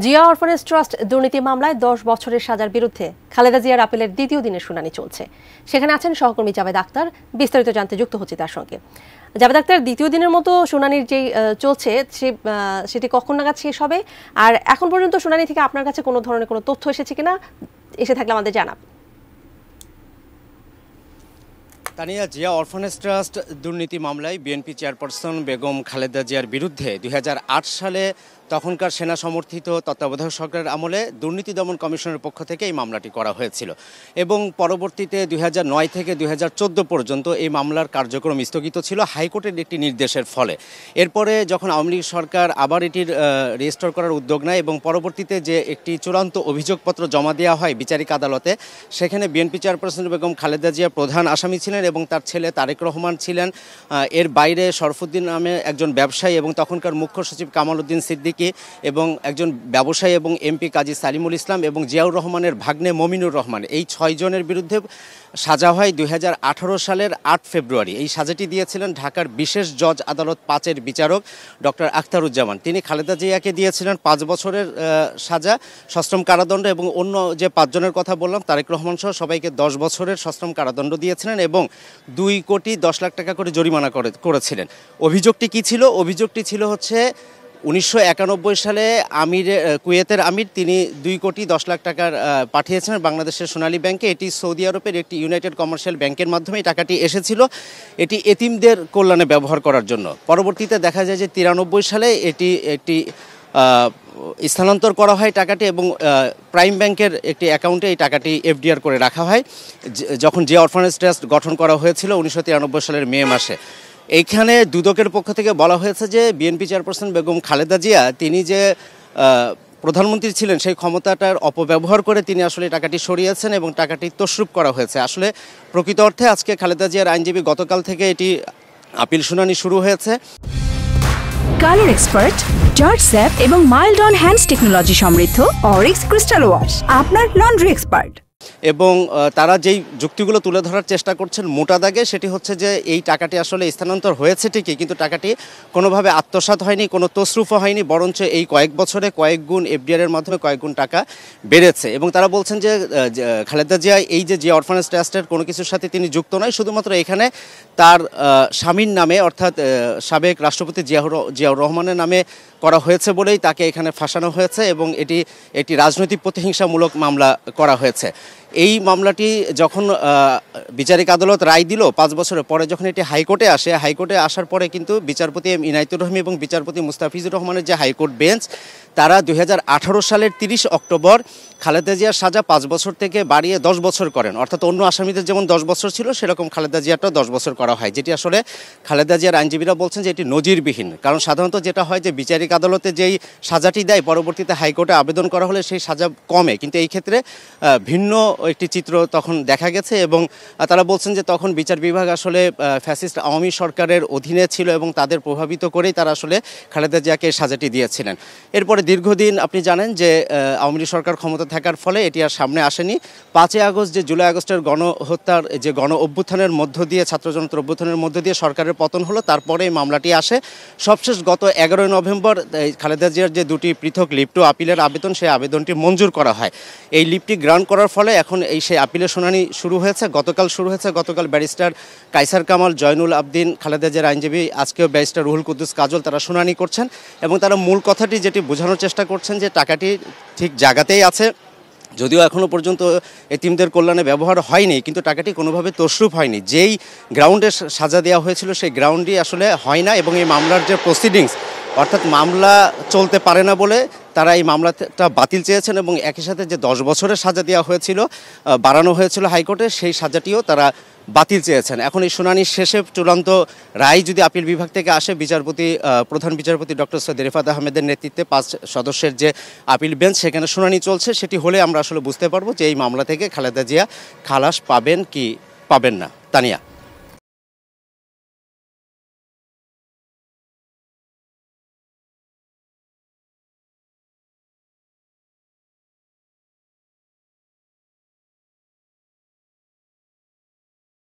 Zia orphanage trust দুর্নীতি মামলায় ১০ বছরের সাজার বিরুদ্ধে খালেদা জিয়ার আপিলের দ্বিতীয় দিনের শুনানি চলছে। সেখানে আছেন সহকর্মী জাভেদ আক্তার। বিস্তারিত জানতে যুক্ত হচ্ছে তার সঙ্গে। জাভেদ আক্তার, দ্বিতীয় দিনের মতো শুনানির যেই চলছে সেটি কখন নাগাদ শেষ হবে, আর এখন পর্যন্ত শুনানি থেকে আপনার কাছে কোনো ধরনের কোনো তথ্য এসেছে কিনা, এসে থাকলে আমাদের জানাবেন। তানিয়া, জিয়া অরফানেজ ট্রাস্ট দুর্নীতি মামলায় বিএনপি চেয়ারপারসন বেগম খালেদা জিয়ার বিরুদ্ধে ২০০৮ সালে তখনকার সেনা সমর্থিত তত্ত্বাবধায়ক সরকারের আমলে দুর্নীতি দমন কমিশনের পক্ষ থেকে এই মামলাটি করা হয়েছিল এবং পরবর্তীতে ২০০৯ থেকে ২০১৪ পর্যন্ত এই মামলার কার্যক্রম স্থগিত ছিল হাইকোর্টের একটি নির্দেশের ফলে। এরপরে যখন আওয়ামী লীগ সরকার আবার এটির রেজিস্টার করার উদ্যোগ নেয় এবং পরবর্তীতে যে একটি চূড়ান্ত অভিযোগপত্র জমা দেওয়া হয় বিচারিক আদালতে, সেখানে বিএনপি চেয়ারপারসন বেগম খালেদা জিয়া প্রধান আসামি ছিলেন এবং তার ছেলে তারেক রহমান ছিলেন। এর বাইরে শরফুদ্দিন নামে একজন ব্যবসায়ী এবং তখনকার মুখ্য সচিব কামাল উদ্দিন সিদ্দিকী এবং একজন ব্যবসায়ী এবং এমপি কাজী সালিমুল ইসলাম এবং জিয়াউর রহমানের ভাগ্নে মমিনুর রহমান, এই ৬ জনের বিরুদ্ধে সাজা হয় ২০১৮ সালের ৮ ফেব্রুয়ারি। এই সাজাটি দিয়েছিলেন ঢাকার বিশেষ জজ আদালত ৫-এর বিচারক ডক্টর আখতারুজ্জামান। তিনি খালেদা জিয়াকে দিয়েছিলেন ৫ বছরের সাজা, সশ্রম কারাদণ্ড, এবং অন্য যে ৫ জনের কথা বললাম তারেক রহমান সহ সবাইকে ১০ বছরের সশ্রম কারাদণ্ড দিয়েছিলেন এবং ২ কোটি ১০ লাখ টাকা করে জরিমানা করেছিলেন। অভিযোগটি কী ছিল? অভিযোগটি ছিল হচ্ছে ১৯৯১ সালে কুয়েতের আমির তিনি ২ কোটি ১০ লাখ টাকার পাঠিয়েছেন বাংলাদেশের সোনালী ব্যাংকে। এটি সৌদি আরবের একটি ইউনাইটেড কমার্শিয়াল ব্যাংকের মাধ্যমে এই টাকাটি এসেছিল এটি এতিমদের কল্যাণে ব্যবহার করার জন্য। পরবর্তীতে দেখা যায় যে ৯৩ সালে এটি একটি স্থানান্তর করা হয় টাকাটি এবং প্রাইম ব্যাংকের একটি অ্যাকাউন্টে এই টাকাটি এফডিআর করে রাখা হয় যখন জিয়া অরফানেজ ট্রাস্ট গঠন করা হয়েছিল ১৯৯৩ সালের মে মাসে। এইখানে দুদকের পক্ষ থেকে বলা হয়েছে যে বিএনপি চেয়ারপারসন বেগম খালেদা জিয়া তিনি যে প্রধানমন্ত্রী ছিলেন সেই ক্ষমতাটার অপব্যবহার করে তিনি আসলে টাকাটি সরিয়েছেন এবং টাকাটি তছরূপ করা হয়েছে। আসলে প্রকৃত অর্থে আজকে খালেদা জিয়ার আইনজীবী গতকাল থেকে এটি আপিল শুনানি শুরু হয়েছে। কালার এক্সপার্ট, জর্জ স্যাপ এবং মাইল্ড অন হ্যান্ডস টেকনোলজি সমৃদ্ধ অরিক্স ক্রিস্টাল ওয়াশ আপনার লন্ড্রি এক্সপার্ট। এবং তারা যেই যুক্তিগুলো তুলে ধরার চেষ্টা করছেন মোটা দাগে সেটি হচ্ছে যে এই টাকাটি আসলে স্থানান্তর হয়েছে ঠিকই, কিন্তু টাকাটি কোনোভাবে আত্মসাৎ হয়নি, কোনো তছরুফও হয়নি, বরঞ্চ এই কয়েক বছরে কয়েক গুণ এফডিআর মাধ্যমে কয়েক গুণ টাকা বেড়েছে। এবং তারা বলছেন যে খালেদা জিয়া এই যে জিয়া অরফানেজ ট্রাস্টের কোনো কিছুর সাথে তিনি যুক্ত নয়, শুধুমাত্র এখানে তার স্বামীর নামে অর্থাৎ সাবেক রাষ্ট্রপতি জিয়াউর রহমানের নামে করা হয়েছে বলেই তাকে এখানে ফাঁসানো হয়েছে এবং এটি একটি রাজনৈতিক প্রতিহিংসামূলক মামলা করা হয়েছে। এই মামলাটি যখন বিচারিক আদালত রায় দিল ৫ বছরের পরে, যখন এটি হাইকোর্টে আসে, হাইকোর্টে আসার পরে কিন্তু বিচারপতি এম ইনায়েতুর রহমান এবং বিচারপতি মুস্তাফিজুর রহমানের যে হাইকোর্ট বেঞ্চ তারা ২০১৮ সালের ৩০ অক্টোবর খালেদা জিয়ার সাজা ৫ বছর থেকে বাড়িয়ে ১০ বছর করেন। অর্থাৎ অন্য আসামিদের যেমন 10 বছর ছিল সেরকম খালেদা জিয়ারটাও 10 বছর করা হয়, যেটি আসলে খালেদা জিয়ার আইনজীবীরা বলছেন যে এটি নজিরবিহীন। কারণ সাধারণত যেটা হয় যে বিচারিক আদালতে যেই সাজাটি দেয় পরবর্তীতে হাইকোর্টে আবেদন করা হলে সেই সাজা কমে, কিন্তু এই ক্ষেত্রে ভিন্ন একটি চিত্র তখন দেখা গেছে। এবং তারা বলছেন যে তখন বিচার বিভাগ আসলে ফ্যাসিস্ট আওয়ামী সরকারের অধীনে ছিল এবং তাদের প্রভাবিত করেই তারা আসলে খালেদা জিয়াকে সাজাটি দিয়েছিলেন। এরপরে দীর্ঘদিন আপনি জানেন যে আওয়ামী লীগ সরকার ক্ষমতা থাকার ফলে এটি আর সামনে আসেনি। ৫ই আগস্ট যে জুলাই আগস্টের গণহত্যার যে গণ অভ্যুত্থানের মধ্য দিয়ে ছাত্র জনতার অভ্যুত্থানের মধ্য দিয়ে সরকারের পতন হলো, তারপরে এই মামলাটি আসে। সবশেষ গত ১১ নভেম্বর খালেদা জিয়ার যে দুটি পৃথক লিভ টু আপিলের আবেদন, সেই আবেদনটি মঞ্জুর করা হয়। এই লিভটি গ্রান্ট করার ফলে এখন সেই আপিলের শুনানি শুরু হয়েছে, গতকাল শুরু হয়েছে। গতকাল ব্যারিস্টার কায়সার কামাল, জয়নুল আবদিন, খালেদা জিয়ার আইনজীবী, আজকেও ব্যারিস্টার রুহুল কুদ্দুস কাজল, তারা শুনানি করছেন এবং তারা মূল কথাটি যেটি বোঝানোর চেষ্টা করছেন যে টাকাটি ঠিক জায়গাতেই আছে, যদিও এখনও পর্যন্ত এতিমদের কল্যাণে ব্যবহার হয়নি, কিন্তু টাকাটি কোনোভাবে তছরূপ হয়নি। যেই গ্রাউন্ডে সাজা দেওয়া হয়েছিল সেই গ্রাউন্ডই আসলে হয় না এবং এই মামলার যে প্রসিডিংস অর্থাৎ মামলা চলতে পারে না বলে তারা এই মামলাটা বাতিল চেয়েছেন এবং একই সাথে যে 10 বছরের সাজা দেওয়া হয়েছিল বাড়ানো হয়েছিল হাইকোর্টে সেই সাজাটিও তারা বাতিল চেয়েছেন। এখন এই শুনানির শেষে চূড়ান্ত রায় যদি আপিল বিভাগ থেকে আসে, প্রধান বিচারপতি ডক্টর সৈয়দ রিফাত আহমেদের নেতৃত্বে 5 সদস্যের যে আপিল বেঞ্চ সেখানে শুনানি চলছে, সেটি হলে আমরা আসলে বুঝতে পারবো যে এই মামলা থেকে খালেদা জিয়া খালাস পাবেন কি পাবেন না। তানিয়া।